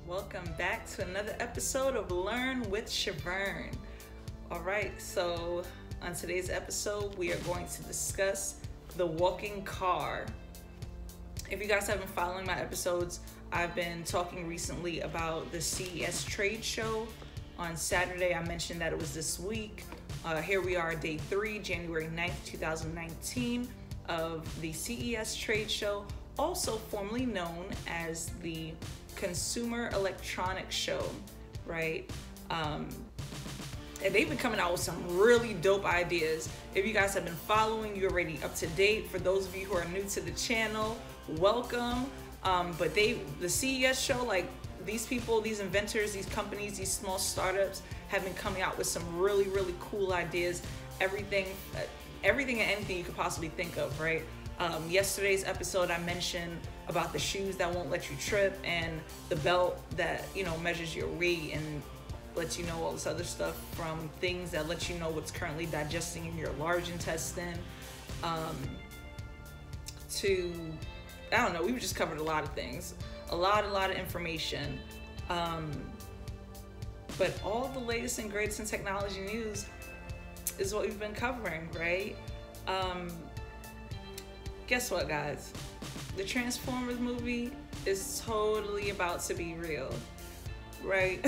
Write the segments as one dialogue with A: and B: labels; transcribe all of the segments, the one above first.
A: Welcome back to another episode of Learn with Shavern. All right, so on today's episode, we are going to discuss the walking car. If you guys have been following my episodes, I've been talking recently about the CES trade show. On Saturday, I mentioned that it was this week. Here we are, day 3, January 9th, 2019, of the CES trade show, also formerly known as the Consumer Electronics Show, right? And they've been coming out with some really dope ideas. If you guys have been following, you're already up to date. For those of you who are new to the channel, welcome. But the CES show, like these people, these inventors, these companies, these small startups have been coming out with some really, really cool ideas. Everything and anything you could possibly think of, right? Yesterday's episode, I mentioned about the shoes that won't let you trip and the belt that, measures your weight and lets you know all this other stuff, from things that let you know what's currently digesting in your large intestine, to, I don't know, we've just covered a lot of things, a lot of information. But all the latest and greatest in technology news is what we've been covering, right? Guess what, guys? The Transformers movie is totally about to be real, right?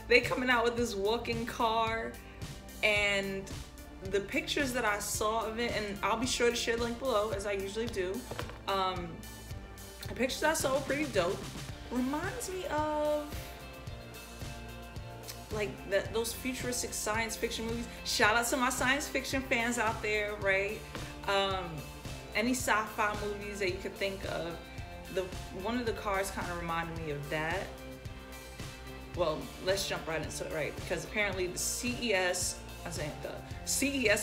A: They coming out with this walking car, and the pictures that I saw of it, and I'll be sure to share the link below as I usually do. The pictures I saw were pretty dope. Reminds me of like those futuristic science fiction movies. Shout out to my science fiction fans out there, right? Any sci-fi movies that you could think of. One of the cars kind of reminded me of that. Well, let's jump right into it, right? Because apparently the CES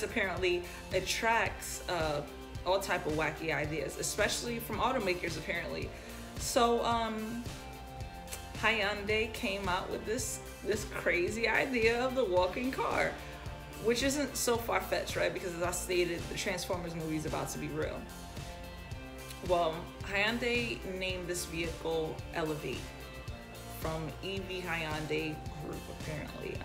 A: apparently attracts all type of wacky ideas, especially from automakers apparently. So Hyundai came out with this crazy idea of the walking car, which isn't so far-fetched, right? Because as I stated, the Transformers movie is about to be real. Well, Hyundai named this vehicle Elevate from EV Hyundai Group, apparently.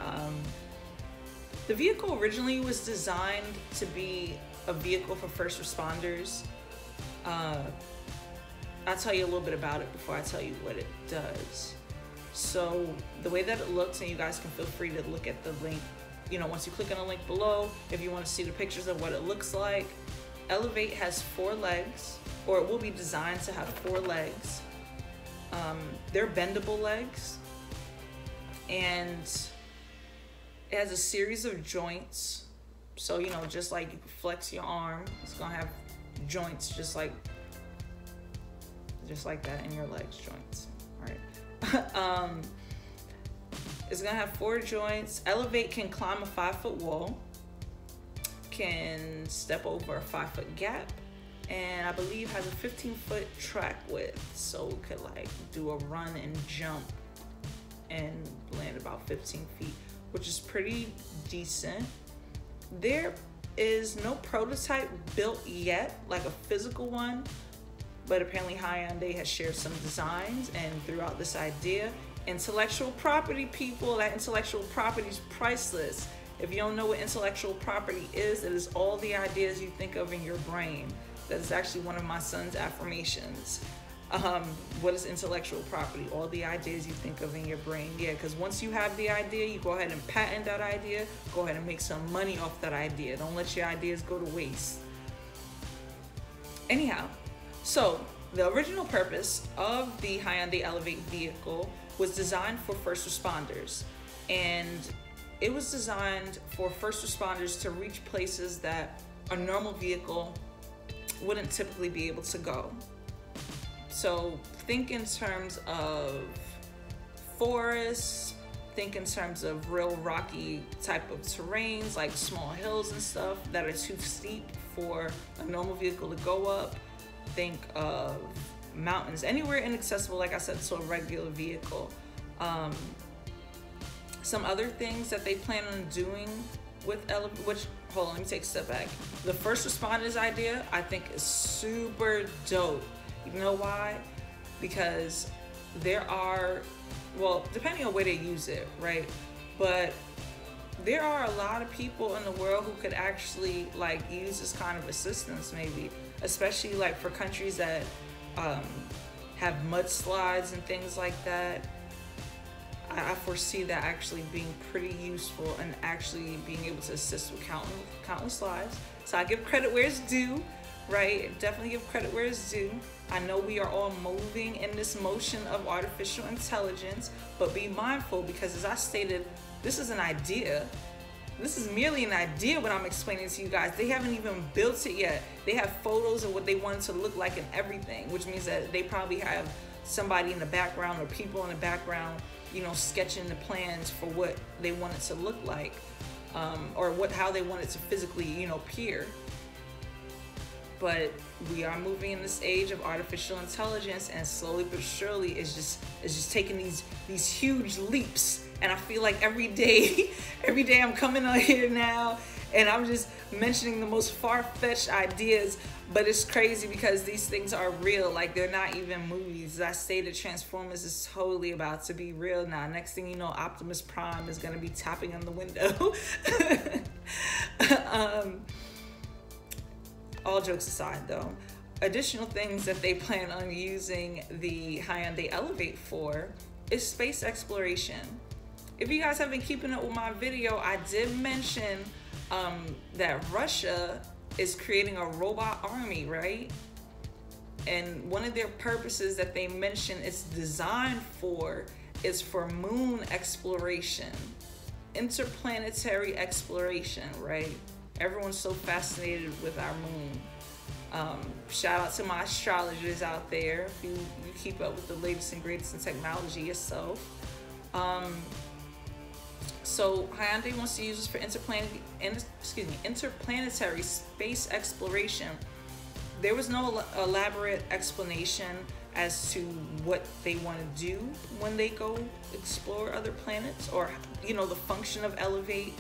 A: The vehicle originally was designed to be a vehicle for first responders. I'll tell you a little bit about it before I tell you what it does. So the way that it looks, and you guys can feel free to look at the link, once you click on the link below, if you want to see the pictures of what it looks like. Elevate has 4 legs, or it will be designed to have 4 legs. They're bendable legs, and it has a series of joints. So, just like you flex your arm, it's gonna have joints just like that in your legs joints, all right? It's gonna have 4 joints. Elevate can climb a 5-foot wall, can step over a 5-foot gap, and I believe has a 15-foot track width, so it could like do a run and jump and land about 15 feet, which is pretty decent. There is no prototype built yet, like a physical one, but apparently Hyundai has shared some designs, and throughout this idea, intellectual property, people, that intellectual property is priceless. If you don't know what intellectual property is, it is all the ideas you think of in your brain. That is actually one of my son's affirmations. What is intellectual property? All the ideas you think of in your brain. Yeah, because once you have the idea, you go ahead and patent that idea, go ahead and make some money off that idea. Don't let your ideas go to waste. Anyhow, so the original purpose of the Hyundai Elevate vehicle was designed for first responders, and it was designed for first responders to reach places that a normal vehicle wouldn't typically be able to go. So think in terms of forests, think in terms of real rocky type of terrains, like small hills and stuff that are too steep for a normal vehicle to go up. Think of mountains, anywhere inaccessible, like I said, to a regular vehicle. Some other things that they plan on doing with which, hold on, let me take a step back. The first responders idea, I think, is super dope. You know why? Because there are, well, depending on where they use it, right? But there are a lot of people in the world who could actually like use this kind of assistance, maybe, especially like for countries that have mudslides and things like that. I foresee that actually being pretty useful and actually being able to assist with countless lives. So I give credit where it's due, right? Definitely give credit where it's due. I know we are all moving in this motion of artificial intelligence, but be mindful, because as I stated, this is an idea. This is merely an idea what I'm explaining to you guys. They haven't even built it yet. They have photos of what they want it to look like and everything, which means that they probably have somebody in the background or people in the background, you know, sketching the plans for what they want it to look like, or how they want it to physically, you know, appear. But we are moving in this age of artificial intelligence, and slowly but surely it's just taking these huge leaps. And I feel like every day I'm coming on here now and I'm just mentioning the most far-fetched ideas, but it's crazy because these things are real. Like, they're not even movies. As I stated, Transformers is totally about to be real now. Next thing you know, Optimus Prime is going to be tapping on the window. All jokes aside though, additional things that they plan on using the Hyundai Elevate for is space exploration. If you guys have been keeping up with my video, I did mention that Russia is creating a robot army, right? And one of their purposes that they mention it's designed for is for moon exploration, interplanetary exploration, right? Everyone's so fascinated with our moon. Shout out to my astrologers out there. If you keep up with the latest and greatest in technology yourself. So Hyundai wants to use this for interplanetary space exploration. There was no elaborate explanation as to what they want to do when they go explore other planets, or, you know, the function of Elevate,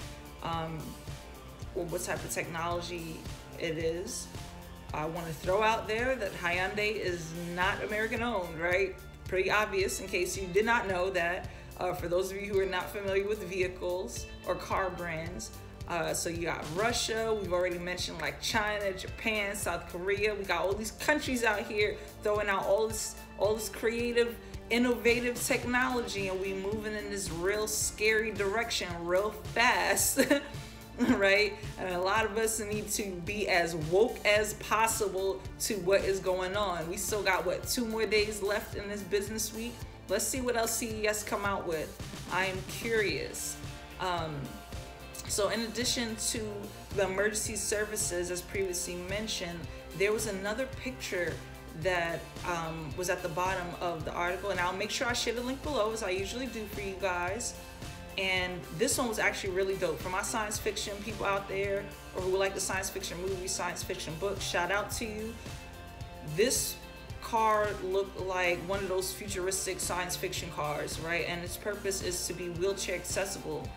A: or what type of technology it is. I want to throw out there that Hyundai is not American owned, right? Pretty obvious in case you did not know that. For those of you who are not familiar with vehicles or car brands, so you got Russia, we've already mentioned like China, Japan, South Korea. We got all these countries out here throwing out all this creative, innovative technology, and we moving in this real scary direction real fast. Right? And a lot of us need to be as woke as possible to what is going on. We still got, what, 2 more days left in this business week. Let's see what else CES come out with. I am curious. So in addition to the emergency services, as previously mentioned, there was another picture that was at the bottom of the article, and I'll make sure I share the link below, as I usually do for you guys. And this one was actually really dope. For my science fiction people out there, or who like the science fiction movies, science fiction books, shout out to you. This car looked like one of those futuristic science fiction cars, right? And its purpose is to be wheelchair accessible.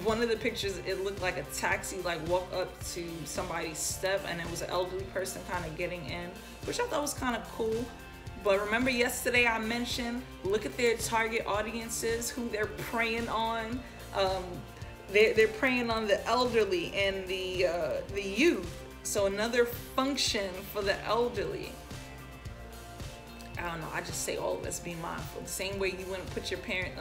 A: One of the pictures, it looked like a taxi, like walk up to somebody's step, and it was an elderly person kind of getting in, which I thought was kind of cool. But remember yesterday I mentioned, look at their target audiences, who they're preying on. They're preying on the elderly and the youth. So another function for the elderly. I don't know, I just say all of us be mindful. The same way you wouldn't put your parent,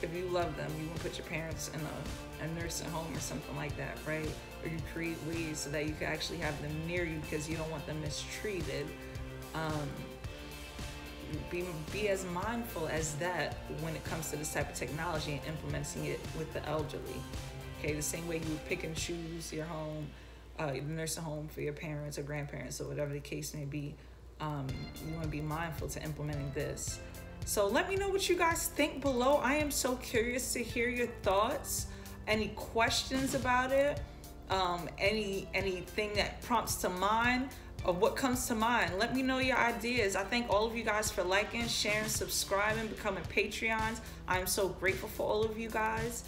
A: if you love them, you wouldn't put your parents in a nursing home or something like that, right? Or you create ways so that you can actually have them near you because you don't want them mistreated. Be as mindful as that when it comes to this type of technology and implementing it with the elderly. Okay, the same way you would pick and choose your home, the nursing home for your parents or grandparents or whatever the case may be. You want to be mindful to implementing this. So let me know what you guys think below. I am so curious to hear your thoughts. Any questions about it? Anything that prompts to mind? Of what comes to mind. Let me know your ideas. I thank all of you guys for liking, sharing, subscribing, becoming Patreons. I am so grateful for all of you guys.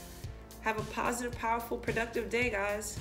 A: Have a positive, powerful, productive day, guys.